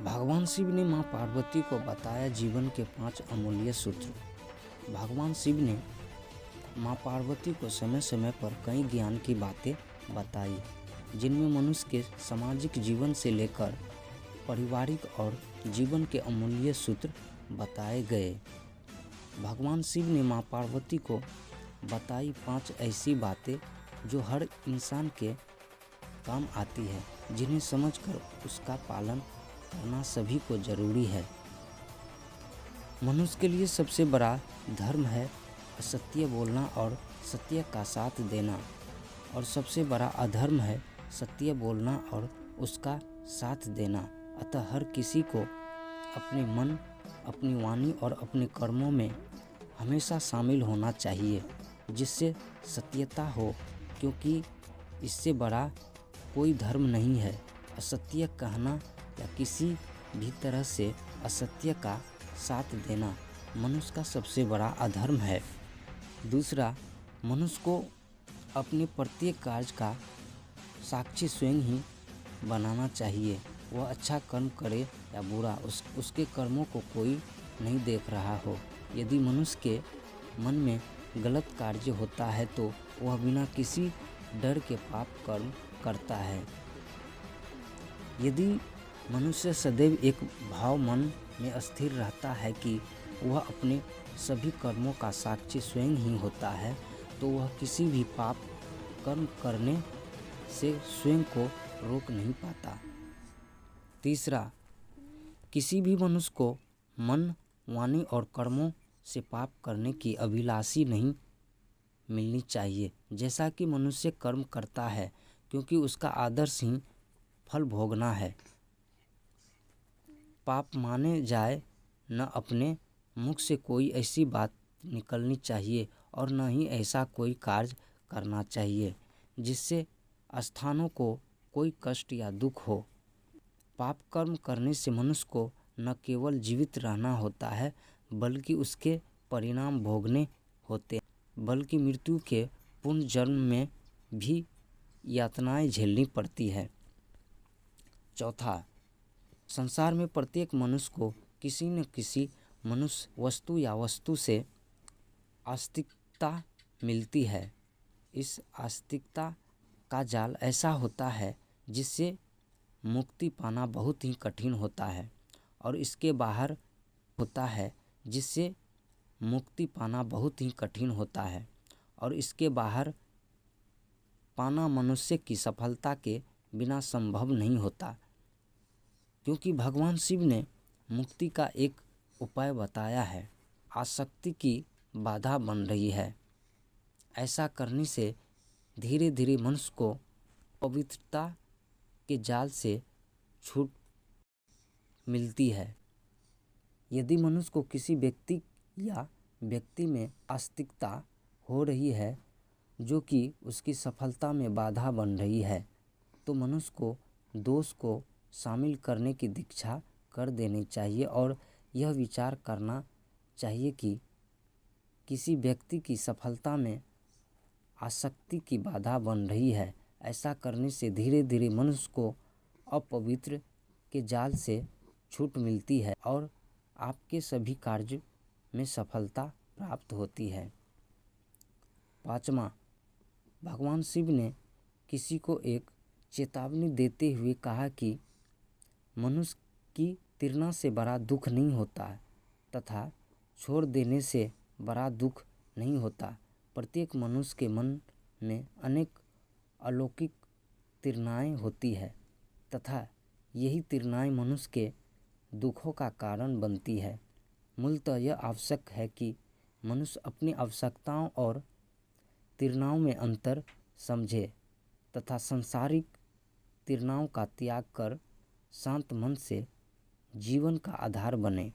भगवान शिव ने मां पार्वती को बताया जीवन के 5 अमूल्य सूत्र। भगवान शिव ने मां पार्वती को समय समय पर कई ज्ञान की बातें बताई, जिनमें मनुष्य के सामाजिक जीवन से लेकर पारिवारिक और जीवन के अमूल्य सूत्र बताए गए। भगवान शिव ने मां पार्वती को बताई 5 ऐसी बातें जो हर इंसान के काम आती है, जिन्हें समझकर उसका पालन करना सभी को जरूरी है। मनुष्य के लिए सबसे बड़ा धर्म है असत्य बोलना और सत्य का साथ देना, और सबसे बड़ा अधर्म है सत्य बोलना और उसका साथ देना। अतः हर किसी को अपने मन, अपनी वाणी और अपने कर्मों में हमेशा शामिल होना चाहिए, जिससे सत्यता हो, क्योंकि इससे बड़ा कोई धर्म नहीं है। असत्य कहना या किसी भी तरह से असत्य का साथ देना मनुष्य का सबसे बड़ा अधर्म है। दूसरा, मनुष्य को अपने प्रत्येक कार्य का साक्षी स्वयं ही बनाना चाहिए। वह अच्छा कर्म करे या बुरा, उसके कर्मों को कोई नहीं देख रहा हो। यदि मनुष्य के मन में गलत कार्य होता है तो वह बिना किसी डर के पाप कर्म करता है। यदि मनुष्य सदैव एक भाव मन में स्थिर रहता है कि वह अपने सभी कर्मों का साक्षी स्वयं ही होता है, तो वह किसी भी पाप कर्म करने से स्वयं को रोक नहीं पाता। तीसरा, किसी भी मनुष्य को मन, वाणी और कर्मों से पाप करने की अभिलाषी नहीं मिलनी चाहिए। जैसा कि मनुष्य कर्म करता है क्योंकि उसका आदर्श ही फल भोगना है। पाप माने जाए, न अपने मुख से कोई ऐसी बात निकलनी चाहिए और न ही ऐसा कोई कार्य करना चाहिए जिससे स्थानों को कोई कष्ट या दुख हो। पाप कर्म करने से मनुष्य को न केवल जीवित रहना होता है, बल्कि उसके परिणाम भोगने होते हैं, बल्कि मृत्यु के पुनर्जन्म में भी यातनाएं झेलनी पड़ती है। चौथा, संसार में प्रत्येक मनुष्य को किसी न किसी मनुष्य, वस्तु या वस्तु से आस्तिकता मिलती है। इस आस्तिकता का जाल ऐसा होता है जिससे मुक्ति पाना बहुत ही कठिन होता है, और इसके बाहर होता है जिससे मुक्ति पाना बहुत ही कठिन होता है, और इसके बाहर पाना मनुष्य की सफलता के बिना संभव नहीं होता, क्योंकि भगवान शिव ने मुक्ति का एक उपाय बताया है। आसक्ति की बाधा बन रही है। ऐसा करने से धीरे धीरे मनुष्य को पवित्रता के जाल से छूट मिलती है। यदि मनुष्य को किसी व्यक्ति या व्यक्ति में आस्तिकता हो रही है जो कि उसकी सफलता में बाधा बन रही है, तो मनुष्य को दोष को शामिल करने की दीक्षा कर देनी चाहिए और यह विचार करना चाहिए कि किसी व्यक्ति की सफलता में आसक्ति की बाधा बन रही है। ऐसा करने से धीरे धीरे मनुष्य को अपवित्र के जाल से छूट मिलती है और आपके सभी कार्य में सफलता प्राप्त होती है। पाँचवां, भगवान शिव ने किसी को एक चेतावनी देते हुए कहा कि मनुष्य की तिरना से बड़ा दुख नहीं होता तथा छोड़ देने से बड़ा दुख नहीं होता। प्रत्येक मनुष्य के मन में अनेक अलौकिक तिरनाएं होती है तथा यही तिरनाएं मनुष्य के दुखों का कारण बनती है। मूलतः यह आवश्यक है कि मनुष्य अपनी आवश्यकताओं और तिरनाओं में अंतर समझे तथा सांसारिक तिरनाओं का त्याग कर शांत मन से जीवन का आधार बने।